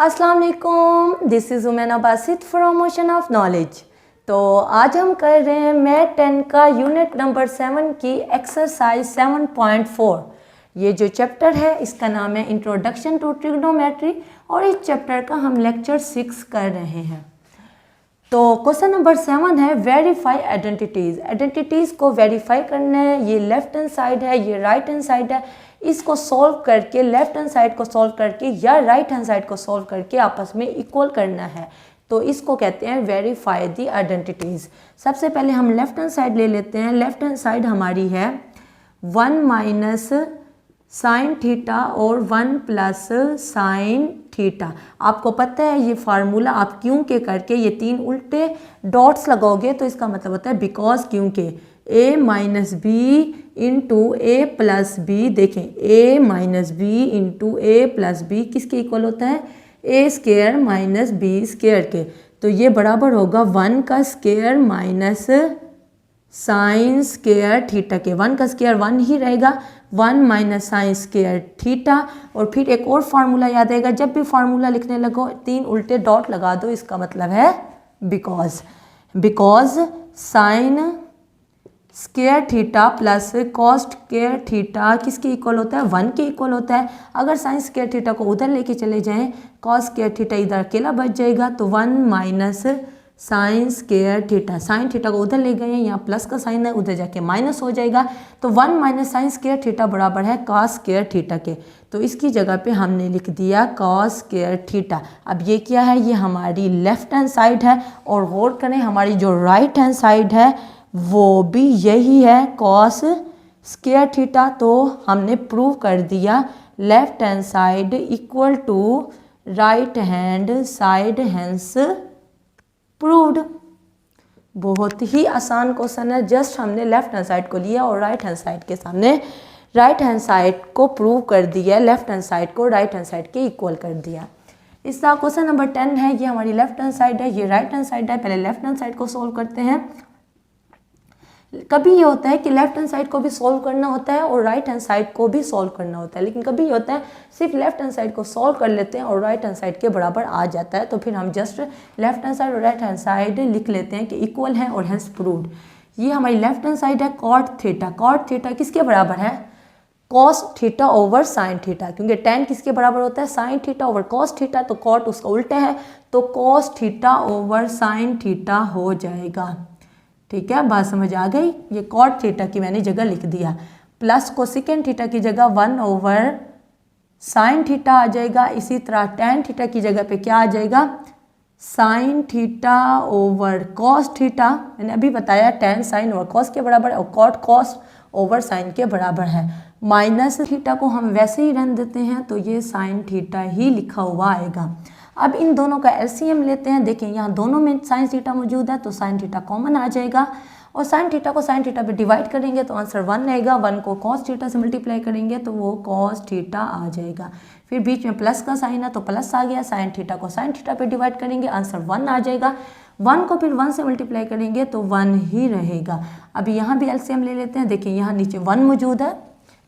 अस्सलाम वालेकुम, this is Umaina Basit from ocean of knowledge. तो आज हम कर रहे हैं मैथ 10 का यूनिट नंबर 7 की एक्सरसाइज 7.4। ये जो चैप्टर है इसका नाम है इंट्रोडक्शन टू ट्रिग्नोमेट्री और इस चैप्टर का हम लेक्चर 6 कर रहे हैं। तो क्वेश्चन नंबर 7 है वेरीफाई आइडेंटिटीज़। आइडेंटिटीज़ को वेरीफाई करना है। ये लेफ्ट हैंड साइड है, ये राइट हैंड साइड है। इसको सॉल्व करके लेफ्ट हैंड साइड को सॉल्व करके या राइट हैंड साइड को सॉल्व करके आपस में इक्वल करना है। तो इसको कहते हैं वेरीफाई दी आइडेंटिटीज़। सबसे पहले हम लेफ्ट हैंड साइड ले लेते हैं। लेफ्ट हैंड साइड हमारी है 1 माइनस साइन थीटा और 1 प्लस साइन थीटा। आपको पता है ये फार्मूला आप क्यों के करके ये 3 उल्टे डॉट्स लगाओगे तो इसका मतलब होता है बिकॉज क्योंकि a minus B into A plus B. देखें a minus B into A plus B किसके इक्वल होता है a square minus B square के। तो ये बराबर होगा 1 का square minus sine square theta के। 1 का स्क्वायर 1 ही रहेगा, 1 माइनस साइन स्क्वायर थीटा। और फिर एक और फार्मूला याद आएगा, जब भी फार्मूला लिखने लगो 3 उल्टे डॉट लगा दो, इसका मतलब है because sign square theta plus cos square theta किसके इक्वल होता है 1 के इक्वल होता है। अगर साइन स्क्वायर थीटा को उधर लेके चले जाएं, कॉस स्क्वायर थीटा इधर अकेला बच जाएगा, तो 1 minus sine square theta. Sine theta को उधर ले गए हैं, यहाँ प्लस का साइन है, उधर जाके माइनस हो जाएगा। तो 1 माइनस साइन स्क्वायर थीटा बराबर है कॉस स्क्वायर थीटा के। तो इसकी जगह पे हमने लिख दिया कॉस स्क्वायर थीटा। अब ये क्या है, ये हमारी लेफ्ट हैंड साइड है। और गौर करें हमारी जो राइट हैंड साइड है वो भी यही है कॉस स्क्वायर थीटा। तो हमने प्रूव कर दिया left hand side equal to right hand side, hence proved. बहुत ही आसान क्वेश्चन है। जस्ट हमने लेफ्ट हैंड साइड को लिया और राइट हैंड साइड के सामने राइट हैंड साइड को प्रूव कर दिया, लेफ्ट हैंड साइड को राइट हैंड साइड के इक्वल कर दिया। इसका क्वेश्चन नंबर 10 है, ये हमारी लेफ्ट हैंड साइड है, ये राइट हैंड साइड है। पहले लेफ्ट हैंड साइड को सोल्व करते हैं। कभी ये होता है कि लेफ्ट हैंड साइड को भी सॉल्व करना होता है और राइट हैंड साइड को भी सॉल्व करना होता है, लेकिन कभी ये होता है सिर्फ लेफ्ट हैंड साइड को सॉल्व कर लेते हैं और राइट हैंड साइड के बराबर आ जाता है। तो फिर हम जस्ट लेफ्ट हैंड साइड और राइट हैंड साइड लिख लेते हैं कि इक्वल है और हैंस प्रूव्ड। ये हमारी लेफ्ट हैंड साइड है कॉट थीटा। कॉट थीटा किसके बराबर है cos theta over sine theta, क्योंकि tan किसके बराबर होता है sine theta over cos theta. तो कॉट उसका उल्टा है, तो cos theta over sine theta हो जाएगा। ठीक है, बात समझ आ गई। ये कॉट थीटा की मैंने जगह लिख दिया, प्लस को सेकेंड थीटा की जगह 1 ओवर साइन थीटा आ जाएगा। इसी तरह tan थीटा की जगह पे क्या आ जाएगा sign theta over cos theta. मैंने अभी बताया tan साइन ओवर कॉस के बराबर और कॉट कॉस ओवर साइन के बराबर है। माइनस थीटा को हम वैसे ही रहने देते हैं, तो ये साइन थीटा ही लिखा हुआ आएगा। अब इन दोनों का एलसीएम लेते हैं। देखें यहाँ दोनों में साइन थीटा मौजूद है, तो साइन थीटा कॉमन आ जाएगा और साइन थीटा को साइन थीटा पे डिवाइड करेंगे तो आंसर 1 आएगा। 1 को कॉस थीटा से मल्टीप्लाई करेंगे तो वो कॉस थीटा आ जाएगा। फिर बीच में प्लस का साइन है तो प्लस आ गया। साइन थीटा को साइन थीटा पे डिवाइड करेंगे, आंसर 1 आ जाएगा। 1 को फिर 1 से मल्टीप्लाई करेंगे तो 1 ही रहेगा। अभी यहाँ भी एलसीएम ले लेते हैं। देखिए यहाँ नीचे 1 मौजूद है,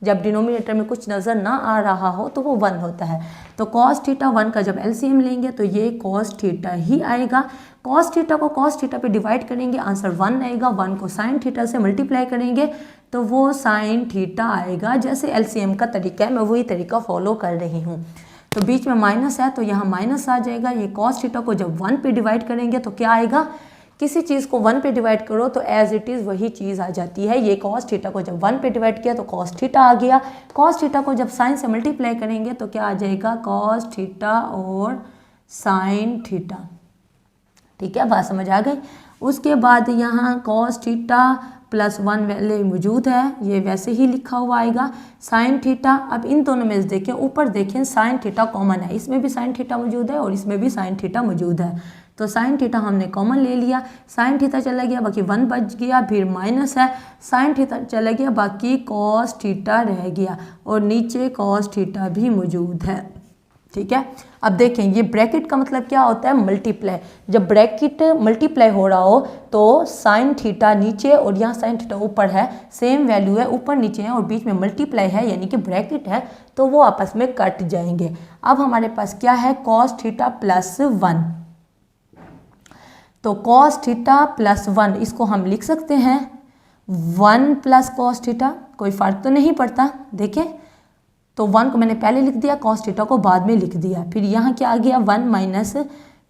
जब डिनोमिनेटर में कुछ नज़र ना आ रहा हो तो वो 1 होता है। तो कॉस थीटा 1 का जब एलसीएम लेंगे तो ये कॉस थीटा ही आएगा। कॉस थीटा को कॉस थीटा पे डिवाइड करेंगे, आंसर 1 आएगा। 1 को साइन थीटा से मल्टीप्लाई करेंगे तो वो साइन थीटा आएगा। जैसे एलसीएम का तरीका है, मैं वही तरीका फॉलो कर रही हूँ। तो बीच में माइनस है तो यहाँ माइनस आ जाएगा। ये कॉस थीटा को जब 1 पे डिवाइड करेंगे तो क्या आएगा, किसी चीज़ को 1 पे डिवाइड करो तो एज इट इज़ वही चीज़ आ जाती है। ये कॉस थीटा को जब 1 पे डिवाइड किया तो कॉस थीटा आ गया। कॉस थीटा को जब साइन से मल्टीप्लाई करेंगे तो क्या आ जाएगा कॉस थीटा और साइन थीटा। ठीक है, बात समझ आ गई। उसके बाद यहाँ कॉस थीटा प्लस 1 वैल्यू मौजूद है, ये वैसे ही लिखा हुआ आएगा। साइन थीटा, अब इन दोनों में देखें, ऊपर देखें साइन थीटा कॉमन है, इसमें भी साइन थीटा मौजूद है और इसमें भी साइन थीटा मौजूद है। तो साइन थीटा हमने कॉमन ले लिया, साइन थीटा चला गया, बाकी 1 बच गया। फिर माइनस है, साइन थीटा चला गया, बाकी कॉस थीटा रह गया और नीचे कॉस थीटा भी मौजूद है। ठीक है। अब देखें ये ब्रैकेट का मतलब क्या होता है, मल्टीप्लाई। जब ब्रैकेट मल्टीप्लाई हो रहा हो तो साइन थीटा नीचे और यहाँ साइन थीटा ऊपर है, सेम वैल्यू है, ऊपर नीचे है और बीच में मल्टीप्लाई है यानी कि ब्रैकेट है, तो वो आपस में कट जाएंगे। अब हमारे पास क्या है, कॉस थीटा प्लस 1। तो कॉस थीटा प्लस 1 इसको हम लिख सकते हैं 1 प्लस कॉस थीटा, कोई फर्क तो नहीं पड़ता। देखें तो 1 को मैंने पहले लिख दिया, कॉस थीटा को बाद में लिख दिया। फिर यहाँ क्या आ गया 1 माइनस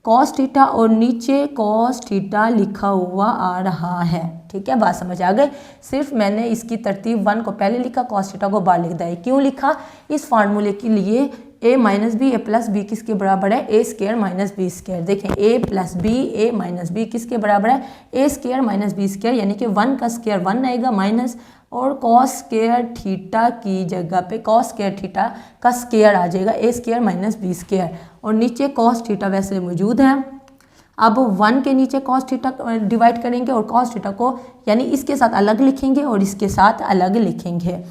कॉस थीटा और नीचे कॉस थीटा लिखा हुआ आ रहा है। ठीक है, बात समझ आ गई। सिर्फ मैंने इसकी तरतीब 1 को पहले लिखा, कॉस थीटा को बाद लिख दिया। क्यों लिखा, इस फार्मूले के लिए a minus B, A plus B किसके बराबर है, A square minus B square. देखें a plus B, A minus B किसके बराबर है, A square minus B square, यानी कि 1 का स्क्वायर 1 आएगा माइनस, और कॉस स्क्वायर थीटा की जगह पे कॉस स्क्वायर थीटा का स्क्वायर आ जाएगा, ए स्क्वायर माइनस बी स्क्वायर, और नीचे कॉस थीटा वैसे मौजूद है। अब 1 के नीचे कॉस थीटा डिवाइड करेंगे और कॉस थीटा को यानी इसके साथ अलग लिखेंगे और इसके साथ अलग लिखेंगे।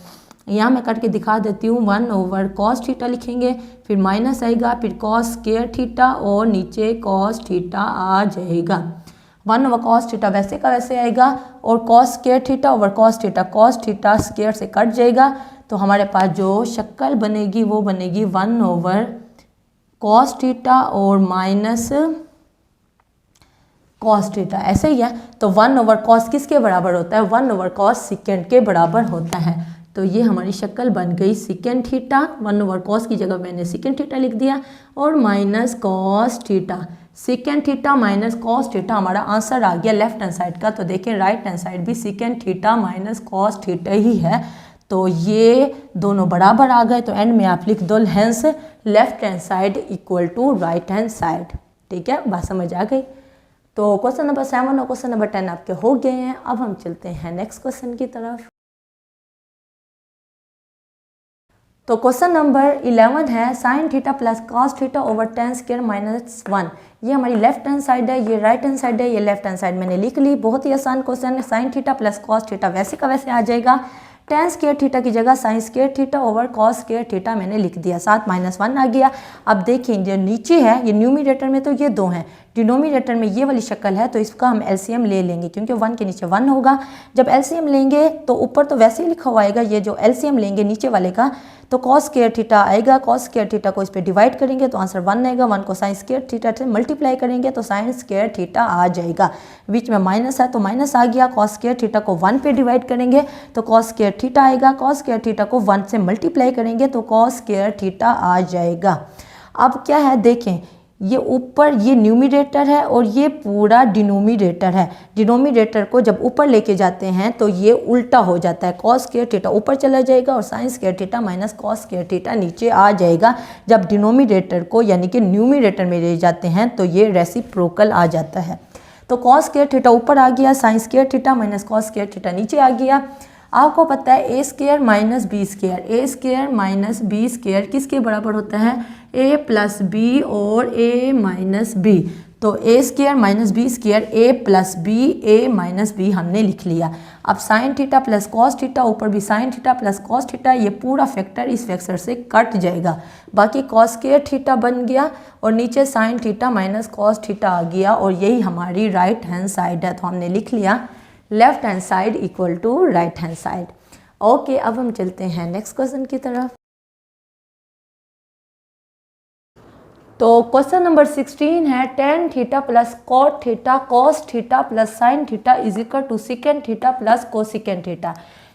यहाँ मैं करके दिखा देती हूँ, 1 ओवर कॉस थीटा लिखेंगे, फिर माइनस आएगा, फिर कॉस स्क्वायर थीटा और नीचे कॉस थीटा आ जाएगा। 1 ओवर कॉस थीटा वैसे का वैसे आएगा और cos square theta over cos theta square से कट जाएगा। तो हमारे पास जो शक्ल बनेगी वो बनेगी 1 ओवर कॉस थीटा और माइनस कॉस थीटा, ऐसे ही है। तो 1 ओवर कॉस किसके बराबर होता है, 1 ओवर कॉस सेकेंड के बराबर होता है। तो ये हमारी शक्ल बन गई सेकेंड थीटा, 1 ओवर कॉस की जगह मैंने सेकेंड थीटा लिख दिया, और minus cos theta. Second theta minus cos theta हमारा आंसर आ गया लेफ्ट हैंड साइड का। तो देखें राइट हैंड साइड भी second theta minus cos theta ही है। तो ये दोनों बराबर आ गए। तो एंड में आप लिख दो hence left hand side equal to right hand side. ठीक है, बात समझ आ गई। तो क्वेश्चन नंबर 7 और क्वेश्चन नंबर 10 आपके हो गए हैं। अब हम चलते हैं नेक्स्ट क्वेश्चन की तरफ। तो क्वेश्चन नंबर 11 है sine theta plus cos theta over tan square minus 1। ये हमारी लेफ्ट हैंड साइड है, ये राइट हैंड साइड है, ये लेफ्ट हैंड साइड मैंने लिख ली। बहुत ही आसान क्वेश्चन है। Sine theta plus cos theta वैसे का वैसे आ जाएगा, tan स्क्वायर थीटा की जगह sign square theta over cos square theta मैंने लिख दिया, साथ माइनस 1 आ गया। अब देखिए जो नीचे है ये न्यूमरेटर में तो ये 2 हैं, डिनोमिनेटर में ये वाली शक्ल है, तो इसका हम एलसीएम ले लेंगे क्योंकि 1 के नीचे 1 होगा। जब एलसीएम लेंगे तो ऊपर तो वैसे ही लिखा हुआ आएगा, ये जो एलसीएम लेंगे नीचे वाले का तो कॉस स्क्वायर थीटा आएगा। कॉस स्क्वायर थीटा को इस पर डिवाइड करेंगे तो आंसर 1 आएगा। 1 को साइन स्क्वायर थीटा से मल्टीप्लाई करेंगे तो साइन स्क्वायर थीटा आ जाएगा। बीच में माइनस है तो माइनस आ गया। कॉस स्क्वायर थीटा को 1 पे डिवाइड करेंगे तो कॉस स्क्वायर थीटा आएगा। कॉस स्क्वायर थीटा को 1 से मल्टीप्लाई करेंगे तो कॉस स्क्वायर थीटा आ जाएगा। अब क्या है देखें, ये ऊपर ये न्यूमरेटर है और ये पूरा डिनोमिनेटर है। डिनोमिनेटर को जब ऊपर लेके जाते हैं तो ये उल्टा हो जाता है, कॉस स्क्वायर थीटा ऊपर चला जाएगा और sign square theta minus cos square theta नीचे आ जाएगा। जब डिनोमिनेटर को यानी कि न्यूमरेटर में ले जाते हैं तो ये रेसिप्रोकल आ जाता है। तो कॉस स्क्वायर थीटा ऊपर आ गया, sign square theta minus cos square theta नीचे आ गया। आपको पता है A square minus B square, A square minus B square किसके बराबर होता है, ए प्लस बी और ए माइनस बी। तो ए square minus B square A plus B A minus B हमने लिख लिया। अब sine theta plus cos theta, ऊपर भी sine theta plus cos theta, ये पूरा फैक्टर इस फैक्टर से कट जाएगा। बाकी कॉस स्क्वायर थीटा बन गया और नीचे sine theta minus cos theta आ गया और यही हमारी राइट हैंड साइड है। तो हमने लिख लिया left hand side equal to right hand side. Okay, अब हम चलते हैं नेक्स्ट क्वेश्चन की तरफ। तो क्वेश्चन नंबर 16 है tan theta plus cot theta cos theta plus sine theta is equal to secant theta plus cosecant theta.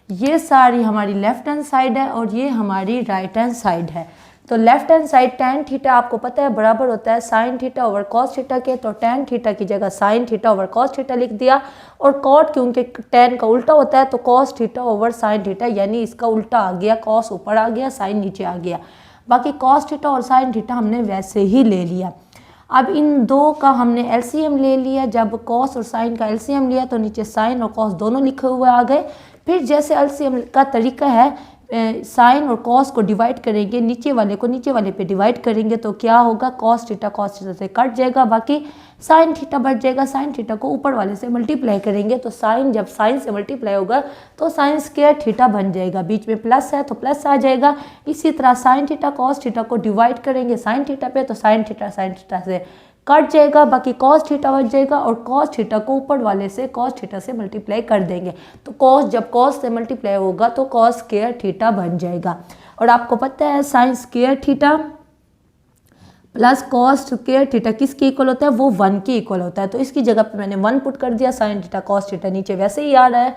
ये सारी हमारी लेफ्ट हैंड साइड है और ये हमारी राइट हैंड साइड है। तो left hand side tan theta आपको पता है बराबर होता है sine theta over cos theta के, तो tan थीटा की जगह sign theta over cos theta लिख दिया। और कॉट क्योंकि tan का उल्टा होता है तो cos theta over sine theta, यानी इसका उल्टा आ गया, कॉस ऊपर आ गया साइन नीचे आ गया। बाकी कॉस थीटा और साइन थीटा हमने वैसे ही ले लिया। अब इन दो का हमने एलसीएम ले लिया। जब कॉस और साइन का एलसीएम लिया तो नीचे साइन और कॉस दोनों लिखे हुए आ गए। फिर जैसे एलसीएम का तरीका है साइन और कॉस को डिवाइड करेंगे, नीचे वाले को नीचे वाले पे डिवाइड करेंगे तो क्या होगा, कॉस थीटा से कट जाएगा, बाकी साइन थीटा बच जाएगा। साइन थीटा को ऊपर वाले से मल्टीप्लाई करेंगे तो साइन जब साइन से मल्टीप्लाई होगा तो साइन स्क्वायर थीटा बन जाएगा, बीच में प्लस है तो प्लस आ जाएगा। इसी तरह साइन थीटा कॉस थीटा को डिवाइड करेंगे साइन थीटा पे तो साइन थीटा से कट जाएगा, बाकी कॉस थीटा बच जाएगा और कॉस थीटा को ऊपर वाले से कॉस थीटा से मल्टीप्लाई कर देंगे तो कॉस जब कॉस से मल्टीप्लाई होगा तो कॉस स्क्वायर थीटा बन जाएगा। और आपको पता है sign square theta plus cos square theta किसके इक्वल होता है, वो 1 के इक्वल होता है। तो इसकी जगह पे मैंने 1 पुट कर दिया, साइन थीटा कॉस थीटा नीचे वैसे ही आ रहा है,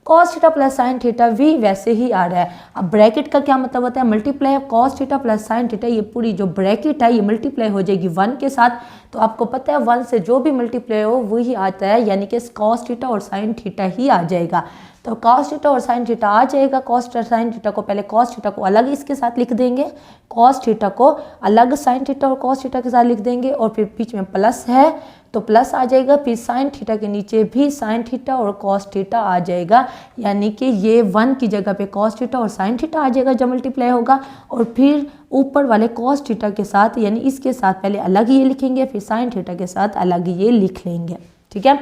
cos theta plus sine theta भी वैसे ही आ रहा है। अब ब्रैकेट का क्या मतलब होता है, multiply of cos theta plus sine theta, ये पूरी जो ब्रैकेट है ये मल्टीप्लाई हो जाएगी 1 के साथ। तो आपको पता है 1 से जो भी मल्टीप्लाई हो वही आता है, यानी कि कॉस थीटा और साइन थीटा ही आ जाएगा। तो कॉस थीटा और साइन थीटा आ जाएगा। कॉस थीटा साइन थीटा को पहले कॉस थीटा को अलग इसके साथ लिख देंगे, कॉस थीटा को अलग साइन थीटा और कॉस थीटा के साथ लिख देंगे और फिर बीच में प्लस है तो प्लस आ जाएगा, फिर साइन थीटा के नीचे भी साइन थीटा और कॉस थीटा आ जाएगा, यानी कि ये 1 की जगह पे कॉस थीटा और साइन थीटा आ जाएगा जब मल्टीप्लाई होगा। और फिर ऊपर वाले कॉस थीटा के साथ यानी इसके साथ पहले अलग ये लिखेंगे, फिर साइन थीटा के साथ अलग ये लिख लेंगे, ठीक है।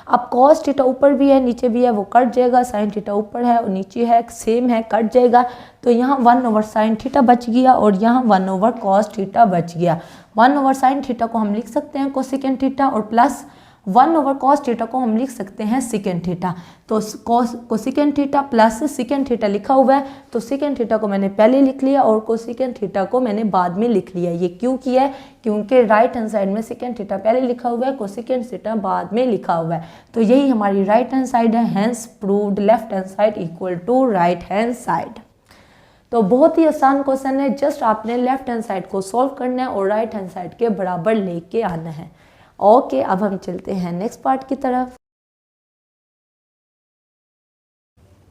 अब कॉस थीटा ऊपर भी है नीचे भी है वो कट जाएगा, साइन थीटा ऊपर है और नीचे है सेम है कट जाएगा। तो यहाँ 1 ओवर साइन थीटा बच गया और यहाँ 1 ओवर कॉस थीटा बच गया। 1 ओवर साइन थीटा को हम लिख सकते हैं कोसेकेंट थीटा और प्लस 1 ओवर कॉस थीटा को हम लिख सकते हैं सेकेंट थीटा। तो cosecant theta plus secant theta लिखा हुआ है तो सेकेंट थीटा को मैंने पहले लिख लिया और कोसेकेंट थीटा को मैंने बाद में लिख लिया। ये क्यों किया है, क्योंकि राइट हैंड साइड में सेकेंट थीटा पहले लिखा हुआ है, कोसेकेंट थीटा बाद में लिखा हुआ है। तो यही हमारी राइट हैंड साइड है, hence proved left hand side equal to right hand side. तो बहुत ही आसान क्वेश्चन है, जस्ट आपने लेफ्ट हैंड साइड को सॉल्व करना है और राइट हैंड साइड के बराबर लेके आना है। ओके, अब हम चलते हैं नेक्स्ट पार्ट की तरफ।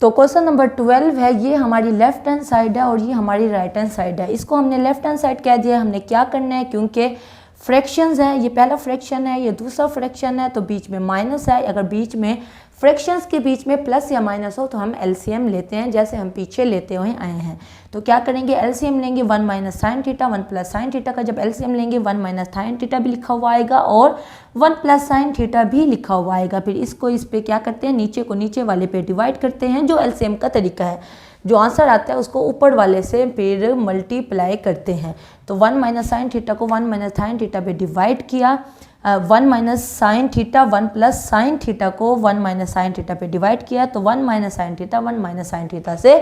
तो क्वेश्चन नंबर 12 है, ये हमारी लेफ्ट हैंड साइड है और ये हमारी राइट हैंड साइड है। इसको हमने लेफ्ट हैंड साइड कह दिया, हमने क्या करना है, क्योंकि फ्रैक्शंस है, ये पहला फ्रैक्शन है, ये दूसरा फ्रैक्शन है, तो बीच में माइनस है। अगर बीच में फ्रैक्शंस के बीच में प्लस या माइनस हो तो हम एलसीएम लेते हैं, जैसे हम पीछे लेते हुए आए हैं। तो क्या करेंगे, एलसीएम लेंगे 1 minus sine theta, 1 plus sine theta का जब एलसीएम लेंगे 1 माइनस साइन थीटा भी लिखा हुआ आएगा और 1 प्लस साइन थीटा भी लिखा हुआ आएगा। फिर इसको इस पे क्या करते हैं, नीचे को नीचे वाले पे डिवाइड करते हैं, जो एलसीएम का तरीका है। जो आंसर आता है उसको ऊपर वाले से फिर मल्टीप्लाई करते हैं। तो 1 माइनस साइन थीटा को 1 माइनस साइन थीटा पे डिवाइड किया, 1 minus sine theta 1 plus sine theta को 1 माइनस साइन थीटा पे डिवाइड किया तो 1 minus sine theta 1 minus sine theta से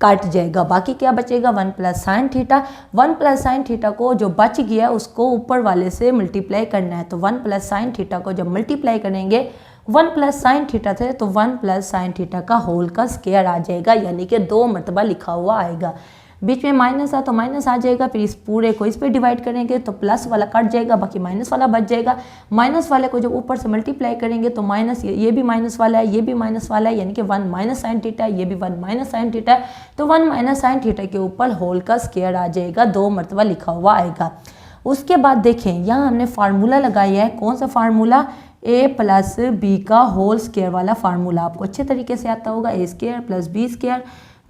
काट जाएगा, बाकी क्या बचेगा 1 plus sine theta. 1 plus sine theta को जो बच गया उसको ऊपर वाले से मल्टीप्लाई करना है। तो 1 प्लस साइन थीटा को जब मल्टीप्लाई करेंगे 1 प्लस साइन थीटा थे तो 1 प्लस साइन थीटा का होल का स्क्वायर आ जाएगा, यानी कि 2 मरतबा लिखा हुआ आएगा। बीच में माइनस है तो माइनस आ जाएगा, फिर इस पूरे को इस पे डिवाइड करेंगे तो प्लस वाला कट जाएगा, बाकी माइनस वाला बच जाएगा। माइनस वाले को जब ऊपर से मल्टीप्लाई करेंगे तो माइनस ये भी माइनस वाला है, ये भी माइनस वाला है, यानी कि 1 माइनस साइन थीटा, ये भी 1 माइनस साइन थीटा है। तो 1 माइनस साइन थीटा के ऊपर होल का स्क्वायर आ जाएगा, 2 मरतबा लिखा हुआ आएगा। उसके बाद देखें यहाँ हमने फार्मूला लगाया है, कौन सा फार्मूला, a प्लस बी का होल स्क्वायर वाला फार्मूला आपको अच्छे तरीके से आता होगा, a square plus B square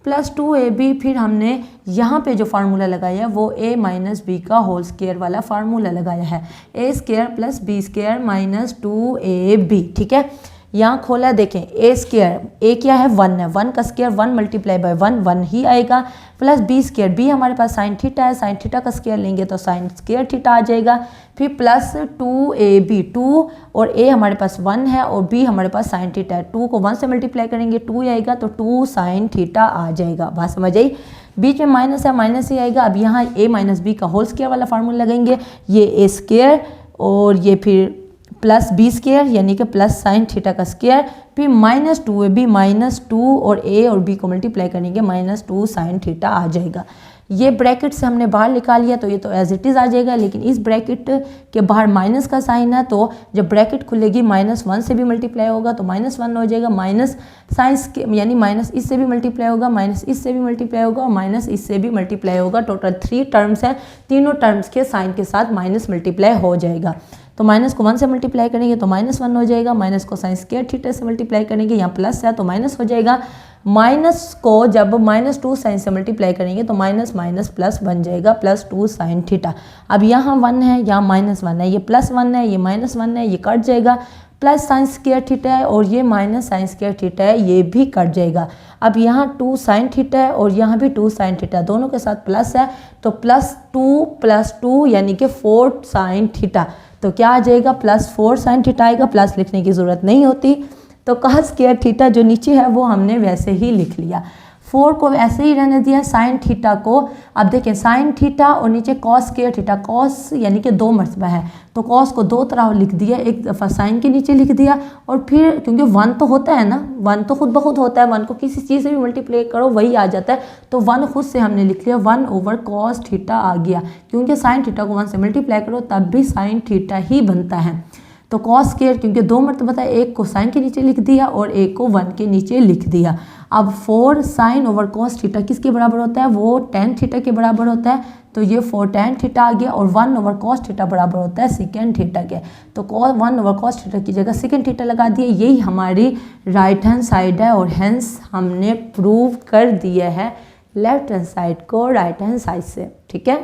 plus 2ab। फिर हमने यहाँ पे जो फार्मूला लगाया है वो a माइनस बी का होल स्क्वायर वाला फार्मूला लगाया है, a square plus B square minus 2ab। ठीक है, यहाँ खोला देखें, a स्क्वायर, a क्या है 1 है, 1 का स्क्वायर 1 मल्टीप्लाई बाय 1 1 ही आएगा, प्लस बी स्क्वायर, बी हमारे पास साइन थीटा है, साइन थीटा का स्क्वायर लेंगे तो साइन स्क्वायर थीटा आ जाएगा। फिर प्लस 2ab, 2 और a हमारे पास 1 है और b हमारे पास साइन थीटा है, 2 को 1 से मल्टीप्लाई करेंगे 2 आएगा तो 2 साइन थीटा आ जाएगा। बात समझ आई, बीच में माइनस है माइनस ही आएगा। अब यहाँ a माइनस बी का होल स्क्वायर वाला फार्मूला लगाएंगे, ये a स्क्वायर और ये फिर प्लस बी स्क्वायर यानी कि प्लस साइन थीटा का स्क्वायर, फिर माइनस 2ab, माइनस 2 और a और b को मल्टीप्लाई करेंगे माइनस 2 साइन थीटा आ जाएगा। ये ब्रैकेट से हमने बाहर निकाल लिया तो ये तो एज इट इज़ आ जाएगा, लेकिन इस ब्रैकेट के बाहर माइनस का साइन है तो जब ब्रैकेट खुलेगी -1 से भी मल्टीप्लाई होगा तो -1 हो जाएगा, माइनस साइंस के यानी माइनस इससे भी मल्टीप्लाई होगा, माइनस इससे भी मल्टीप्लाई होगा और माइनस इससे भी मल्टीप्लाई होगा। टोटल 3 टर्म्स हैं, तीनों टर्म्स के साइन के साथ माइनस मल्टीप्लाई हो जाएगा। तो माइनस को 1 से मल्टीप्लाई करेंगे तो -1 हो जाएगा, माइनस को साइन स्क्वायर थीटा से मल्टीप्लाई करेंगे, यहाँ प्लस है तो माइनस हो जाएगा, माइनस को जब -2 साइन से मल्टीप्लाई करेंगे तो माइनस माइनस प्लस बन जाएगा +2 साइन थीटा। अब यहाँ 1 है, यहाँ -1 है, ये +1 है, ये -1 है, ये कट जाएगा, प्लस साइन स्क्वायर थीटा है और ये माइनस साइन स्क्वायर थीटा है, ये भी कट जाएगा। अब यहाँ 2 साइन थीटा है और यहाँ भी 2 साइन थीटा, दोनों के साथ प्लस है तो +2 यानी कि 4 साइन थीटा। तो क्या आ जाएगा, +4 साइन थीटा आएगा, प्लस लिखने की ज़रूरत नहीं होती। तो cos स्क्वायर थीटा जो नीचे है वो हमने वैसे ही लिख लिया, 4 को ऐसे ही रहने दिया, साइन थीटा को अब देखें साइन थीटा और नीचे कॉस स्क्वायर थीटा, कॉस यानी कि 2 मरतबा है तो कॉस को 2 तरह लिख दिया, एक दफ़ा साइन के नीचे लिख दिया और फिर क्योंकि 1 तो होता है ना, 1 तो खुद ब खुद होता है, 1 को किसी चीज़ से भी मल्टीप्लाई करो वही आ जाता है, तो 1 खुद से हमने लिख लिया 1/cos थीटा आ गया, क्योंकि साइन थीटा को 1 से मल्टीप्लाई करो तब भी साइन थीटा ही बनता है। तो कॉस स्क्वायर क्योंकि 2 मरतबा था, एक को साइन के नीचे लिख दिया और एक को 1 के नीचे लिख दिया। अब 4 साइन ओवर कॉस थीटा किसके बराबर होता है, वो tan थीटा के बराबर होता है, तो ये 4 tan थीटा आ गया और 1/cos थीटा बराबर होता है सेकेंड थीटा के, तो 1/cos थीटा की जगह सेकेंड थीटा लगा दिए। यही हमारी राइट हैंड साइड है और हेंस हमने प्रूव कर दिया है लेफ्ट हैंड साइड को राइट हैंड साइड से। ठीक है,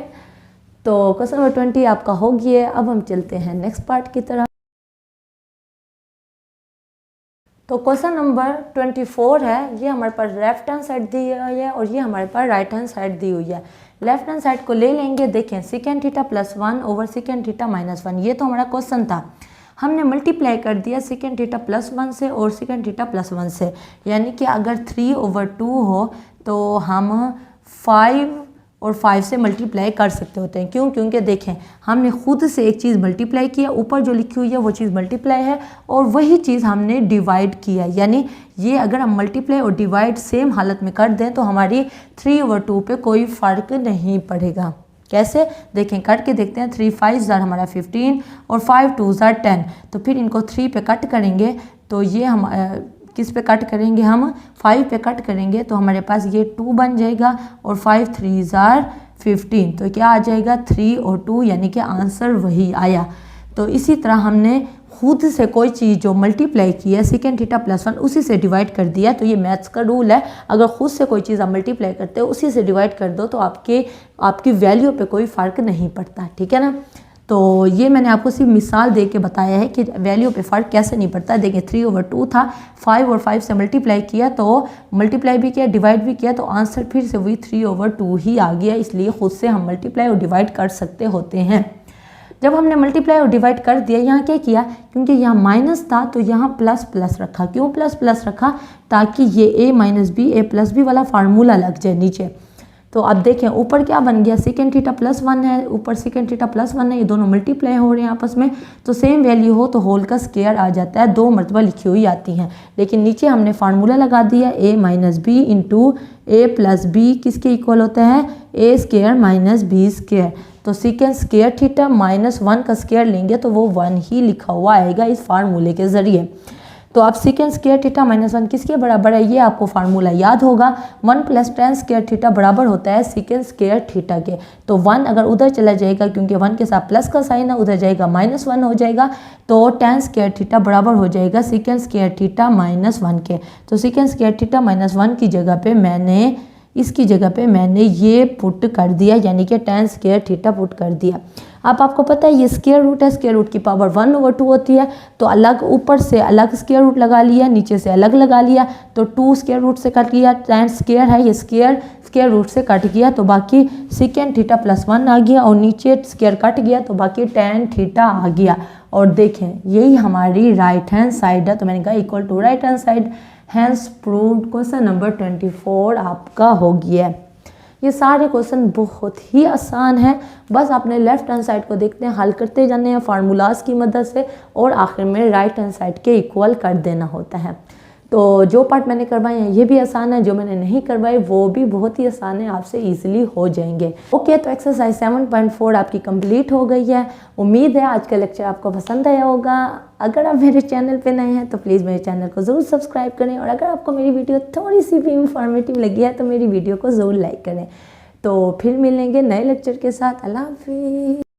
तो क्वेश्चन नंबर 20 आपका हो गया। अब हम चलते हैं नेक्स्ट पार्ट की तरफ। तो क्वेश्चन नंबर 24 है, ये हमारे पास लेफ्ट हैंड साइड दी हुई है और ये हमारे पास राइट हैंड साइड दी हुई है। लेफ्ट हैंड साइड को ले लेंगे, देखें second theta +1 over second theta -1, ये तो हमारा क्वेश्चन था, हमने मल्टीप्लाई कर दिया सेकेंड थीटा +1 से और सेकेंड थीटा +1 से, यानी कि अगर 3/2 हो तो हम 5 और 5 से मल्टीप्लाई कर सकते होते हैं। क्यों, क्योंकि देखें हमने खुद से एक चीज़ मल्टीप्लाई किया, ऊपर जो लिखी हुई है वो चीज़ मल्टीप्लाई है और वही चीज़ हमने डिवाइड किया, यानी ये अगर हम मल्टीप्लाई और डिवाइड सेम हालत में कर दें तो हमारी 3/2 पे कोई फ़र्क नहीं पड़ेगा। कैसे, देखें कट के देखते हैं, 3 5 हमारा 15 और 5 2 10, तो फिर इनको 3 पे कट करेंगे तो ये हम किस पे कट करेंगे, हम 5 पे कट करेंगे तो हमारे पास ये 2 बन जाएगा और 5 3 15, तो क्या आ जाएगा 3 और 2, यानी कि आंसर वही आया। तो इसी तरह हमने खुद से कोई चीज़ जो मल्टीप्लाई की है सेकेंड थीटा +1 उसी से डिवाइड कर दिया। तो ये मैथ्स का रूल है, अगर खुद से कोई चीज़ आप मल्टीप्लाई करते हो उसी से डिवाइड कर दो तो आपकी वैल्यू पे कोई फ़र्क नहीं पड़ता। ठीक है ना, तो ये मैंने आपको सिर्फ मिसाल दे के बताया है कि वैल्यू पे फ़र्क कैसे नहीं पड़ता। देखिए 3/2 था, 5 और 5 से मल्टीप्लाई किया तो मल्टीप्लाई भी किया डिवाइड भी किया तो आंसर फिर से वही 3/2 ही आ गया, इसलिए खुद से हम मल्टीप्लाई और डिवाइड कर सकते होते हैं। जब हमने मल्टीप्लाई और डिवाइड कर दिया, यहाँ क्या किया, क्योंकि यहाँ माइनस था तो यहाँ प्लस प्लस रखा। क्यों प्लस प्लस रखा, ताकि ये a - b a+b वाला फार्मूला लग जाए नीचे। तो अब देखें ऊपर क्या बन गया, सेकेंड थीटा +1 है, ऊपर सेकेंड थीटा +1 है, ये दोनों मल्टीप्लाई हो रहे हैं आपस में, तो सेम वैल्यू हो तो होल का स्क्वायर आ जाता है, 2 मरतबा लिखी हुई आती हैं। लेकिन नीचे हमने फार्मूला लगा दिया a - b इंटू a+b किसके इक्वल होता है, a² - b²। तो सेकेंड स्क्वायर थीटा -1 का स्क्वायर लेंगे तो वो 1 ही लिखा हुआ आएगा इस फार्मूले के ज़रिए। तो आप सेकेंड स्क्वायर थीटा -1 किसके बराबर है, ये आपको फार्मूला याद होगा, 1 + tan स्क्वायर थीटा बराबर होता है सेकेंड स्क्वायर थीटा के। तो 1 अगर उधर चला जाएगा, क्योंकि 1 के साथ प्लस का साइन है, उधर जाएगा -1 हो जाएगा, तो tan स्क्वायर थीटा बराबर हो जाएगा सेकेंड स्क्वायर थीटा -1 के। तो सेकेंड स्क्वायर थीटा -1 की जगह पे मैंने ये पुट कर दिया, यानी कि tan स्क्वायर थीटा पुट कर दिया। अब आपको पता है ये स्क्वायर रूट है, स्क्वायर रूट की पावर 1/2 होती है, तो अलग ऊपर से अलग स्क्वायर रूट लगा लिया, नीचे से अलग लगा लिया, तो 2 स्क्वायर रूट से कट गया, tan स्क्वायर है ये स्क्वायर रूट से कट गया, तो बाकी सेकेंड थीटा +1 आ गया और नीचे स्क्वायर कट गया तो बाकी tan थीटा आ गया। और देखें यही हमारी राइट हैंड साइड है, तो मैंने कहा equal to right hand side, hence proved. Question number 24 आपका हो गया है। ये सारे क्वेश्चन बहुत ही आसान है, बस आपने लेफ्ट हैंड साइड को देखते हैं, हल करते जाने हैं फार्मूलाज की मदद से और आखिर में राइट हैंड साइड के इक्वल कर देना होता है। तो जो पार्ट मैंने करवाए हैं ये भी आसान है, जो मैंने नहीं करवाए वो भी बहुत ही आसान है, आपसे इजीली हो जाएंगे। ओके, तो एक्सरसाइज 7.4 आपकी कंप्लीट हो गई है। उम्मीद है आज का लेक्चर आपको पसंद आया होगा। अगर आप मेरे चैनल पे नए हैं तो प्लीज़ मेरे चैनल को ज़रूर सब्सक्राइब करें और अगर आपको मेरी वीडियो थोड़ी सी भी इंफॉर्मेटिव लगी है तो मेरी वीडियो को ज़रूर लाइक करें। तो फिर मिलेंगे नए लेक्चर के साथ। अल्लाह हाफिज़।